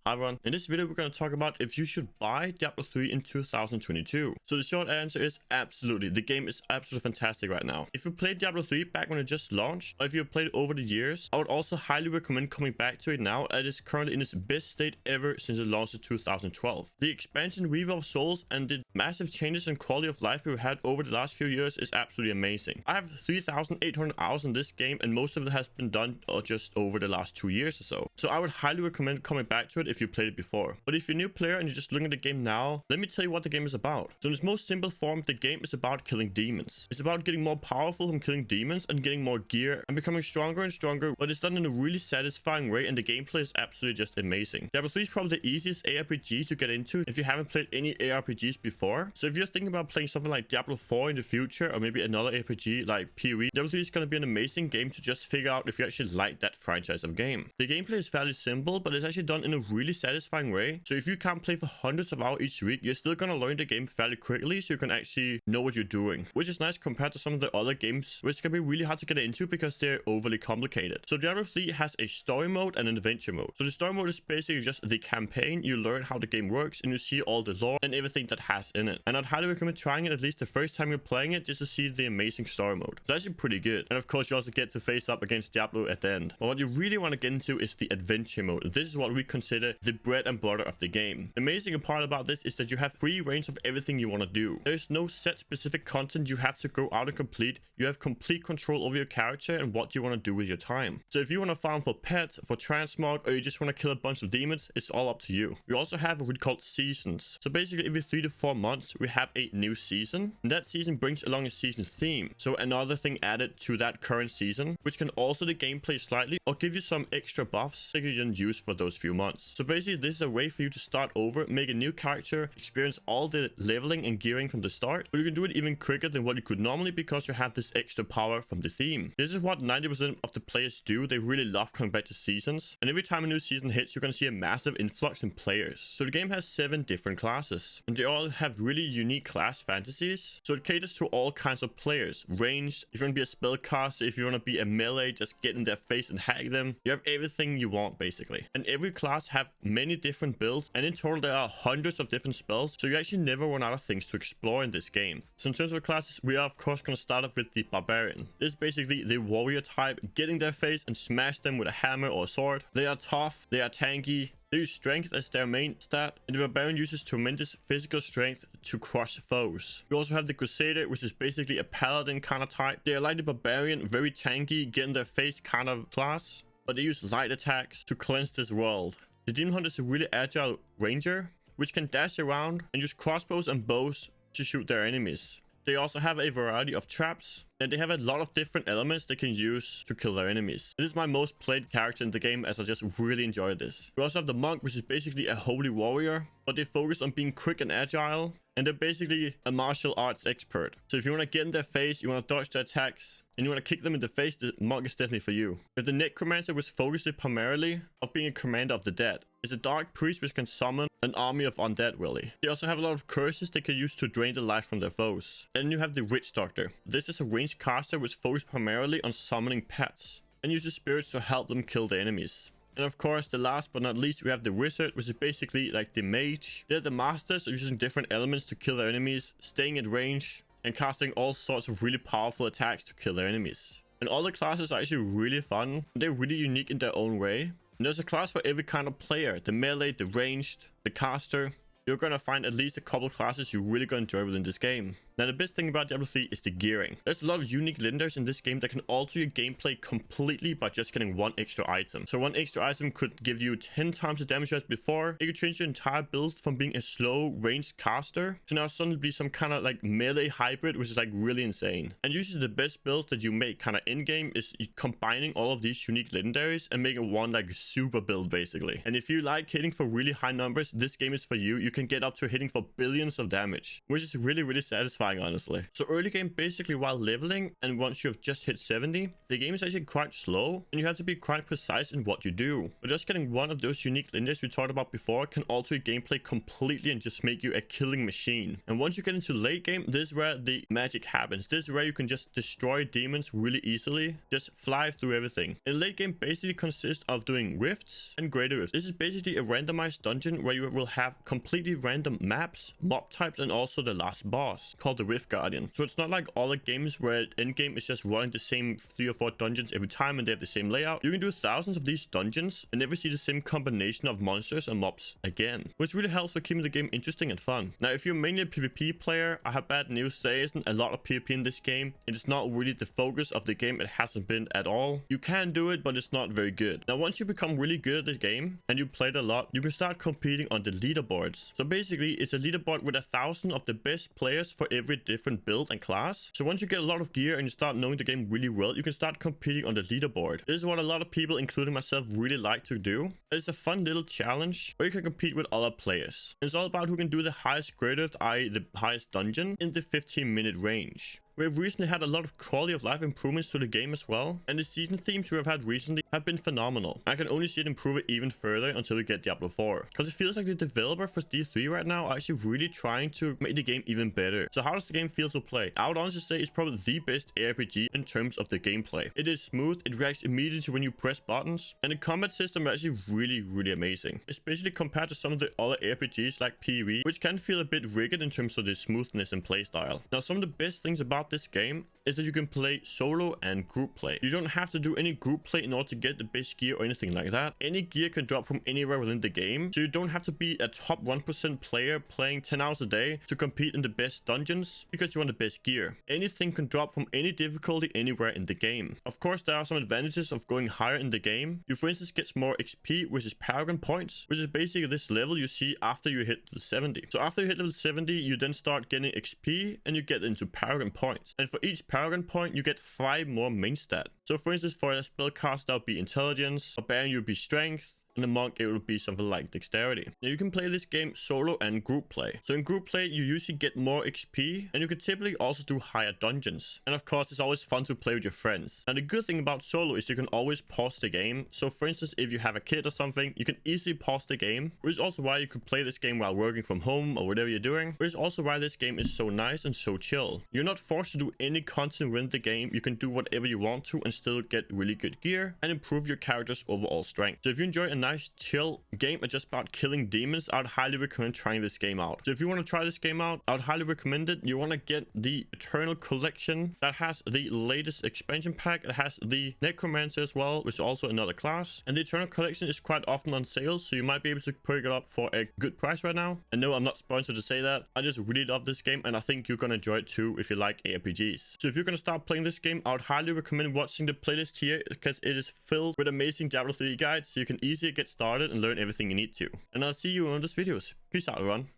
Hi everyone, in this video we're going to talk about if you should buy Diablo 3 in 2022. So the short answer is absolutely. The game is absolutely fantastic right now. If you played Diablo 3 back when it just launched, or if you played it over the years, I would also highly recommend coming back to it now, as it is currently in its best state ever since it launched in 2012. The expansion Weaver of Souls and the massive changes in quality of life we've had over the last few years is absolutely amazing. I have 3,800 hours in this game, and most of it has been done just over the last 2 years or so. So I would highly recommend coming back to it if you played it before. But if you're a new player and you're just looking at the game now, let me tell you what the game is about. So in its most simple form, the game is about killing demons. It's about getting more powerful from killing demons and getting more gear and becoming stronger and stronger, but it's done in a really satisfying way, and the gameplay is absolutely just amazing. Diablo 3 is probably the easiest ARPG to get into if you haven't played any ARPGs before. So if you're thinking about playing something like Diablo 4 in the future, or maybe another RPG like PoE, Diablo 3 is going to be an amazing game to just figure out if you actually like that franchise of game. The gameplay is fairly simple, but it's actually done in a really satisfying way. So if you can't play for hundreds of hours each week, you're still gonna learn the game fairly quickly, so you can actually know what you're doing, which is nice compared to some of the other games which can be really hard to get into because they're overly complicated. So Diablo 3 has a story mode and an adventure mode. So the story mode is basically just the campaign. You learn how the game works and you see all the lore and everything that has in it. And I'd highly recommend trying it at least the first time you're playing it, just to see the amazing story mode. It's actually pretty good. And of course you also get to face up against Diablo at the end. But what you really want to get into is the adventure mode. This is what we consider the bread and butter of the game. The amazing part about this is that you have free range of everything you want to do. There's no set specific content you have to go out and complete. You have complete control over your character and what you want to do with your time. So if you want to farm for pets, for transmog, or you just want to kill a bunch of demons, it's all up to you. We also have what we call seasons. So basically every 3 to 4 months we have a new season, and that season brings along a season theme. So another thing added to that current season, which can alter the gameplay slightly or give you some extra buffs that you didn't use for those few months. So basically this is a way for you to start over, make a new character, experience all the leveling and gearing from the start, but you can do it even quicker than what you could normally because you have this extra power from the theme. This is what 90% of the players do. They really love coming back to seasons, and every time a new season hits, you're gonna see a massive influx in players. So the game has 7 different classes, and they all have really unique class fantasies, so it caters to all kinds of players. Ranged, if you want to be a spellcaster, if you want to be a melee, just get in their face and hack them. You have everything you want basically, and every class have many different builds, and in total there are hundreds of different spells, so you actually never run out of things to explore in this game. So in terms of classes, we are of course going to start off with the barbarian. This is basically the warrior type. Get in their face and smash them with a hammer or a sword. They are tough, they are tanky, they use strength as their main stat, and the barbarian uses tremendous physical strength to crush foes. We also have the crusader, which is basically a paladin kind of type. They are like the barbarian, very tanky, get in their face kind of class, but they use light attacks to cleanse this world. The demon hunter is a really agile ranger, which can dash around and use crossbows and bows to shoot their enemies. They also have a variety of traps, and they have a lot of different elements they can use to kill their enemies. This is my most played character in the game, as I just really enjoy this. We also have the monk, which is basically a holy warrior, but they focus on being quick and agile, and they're basically a martial arts expert. So if you want to get in their face, you want to dodge their attacks, and you want to kick them in the face, the monk is definitely for you. We have the necromancer, which focuses primarily on being a commander of the dead. It's a dark priest which can summon an army of undead really. They also have a lot of curses they can use to drain the life from their foes. And you have the witch doctor. This is a ranged caster which focuses primarily on summoning pets and uses spirits to help them kill their enemies. And of course, the last but not least, we have the wizard, which is basically like the mage. They're the masters of using different elements to kill their enemies, staying at range, and casting all sorts of really powerful attacks to kill their enemies. And all the classes are actually really fun. They're really unique in their own way. And there's a class for every kind of player. The melee, the ranged, the caster. You're gonna find at least a couple classes you're really gonna enjoy within this game. Now the best thing about Diablo 3 is the gearing. There's a lot of unique legendaries in this game that can alter your gameplay completely by just getting one extra item. So one extra item could give you 10 times the damage as before. It could change your entire build from being a slow ranged caster to now suddenly be some kind of like melee hybrid, which is like really insane. And usually the best builds that you make kind of in game is combining all of these unique legendaries and making one like super build basically. And if you like hitting for really high numbers, this game is for you. You can get up to hitting for billions of damage, which is really satisfying terrifying, honestly. So early game, basically while leveling, and once you have just hit 70, the game is actually quite slow, and you have to be quite precise in what you do. But just getting one of those unique lineages we talked about before can alter your gameplay completely and just make you a killing machine. And once you get into late game, this is where the magic happens. This is where you can just destroy demons really easily, just fly through everything. And late game basically consists of doing rifts and greater rifts. This is basically a randomized dungeon where you will have completely random maps, mob types, and also the last boss called the Rift Guardian. So it's not like all the games where endgame is just running the same 3 or 4 dungeons every time and they have the same layout. You can do thousands of these dungeons and never see the same combination of monsters and mobs again, which really helps for keeping the game interesting and fun. Now, if you're mainly a PvP player, I have bad news. There isn't a lot of PvP in this game. It is not really the focus of the game. It hasn't been at all. You can do it, but it's not very good. Now, once you become really good at this game and you played a lot, you can start competing on the leaderboards. So basically, it's a leaderboard with 1,000 of the best players for every different build and class. So once you get a lot of gear and you start knowing the game really well, you can start competing on the leaderboard. This is what a lot of people, including myself, really like to do. It's a fun little challenge where you can compete with other players. It's all about who can do the highest greater, i.e. the highest dungeon, in the 15-minute range. We have recently had a lot of quality of life improvements to the game as well, and the season themes we have had recently have been phenomenal. I can only see it improve it even further until we get Diablo 4, because it feels like the developer for D3 right now are actually really trying to make the game even better. So how does the game feel to play? I would honestly say it's probably the best ARPG in terms of the gameplay. It is smooth, it reacts immediately when you press buttons, and the combat system is actually really amazing, especially compared to some of the other RPGs like PvE, which can feel a bit rigged in terms of the smoothness and playstyle. Now, some of the best things about this game is that you can play solo and group play. You don't have to do any group play in order to get the best gear or anything like that. Any gear can drop from anywhere within the game, so you don't have to be a top 1% player playing 10 hours a day to compete in the best dungeons because you want the best gear. Anything can drop from any difficulty anywhere in the game. Of course, there are some advantages of going higher in the game. You, for instance, get more XP, which is Paragon points, which is basically this level you see after you hit level 70. So after you hit level 70, you then start getting XP and you get into Paragon points. And for each Paragon point, you get 5 more main stat. So for instance, for a spellcaster, that would be intelligence, a barbarian, you would be strength, and a monk, it would be something like dexterity. Now, you can play this game solo and group play. So in group play, you usually get more XP, and you can typically also do higher dungeons. And of course, it's always fun to play with your friends. And the good thing about solo is you can always pause the game. So for instance, if you have a kid or something, you can easily pause the game, which is also why you could play this game while working from home or whatever you're doing, which is also why this game is so nice and so chill. You're not forced to do any content within the game. You can do whatever you want to and still get really good gear and improve your character's overall strength. So if you enjoy a nice chill game just about killing demons, I'd highly recommend trying this game out. So if you want to try this game out, I'd highly recommend it. You want to get the Eternal Collection that has the latest expansion pack. It has the Necromancer as well, which is also another class, and the Eternal Collection is quite often on sale, so you might be able to pick it up for a good price right now. And no, I'm not sponsored to say that. I just really love this game, and I think you're gonna enjoy it too if you like ARPGs. So if you're gonna start playing this game, I would highly recommend watching the playlist here, because it is filled with amazing Diablo 3 guides, so you can easily get started and learn everything you need to. And I'll see you on those videos. Peace out, everyone.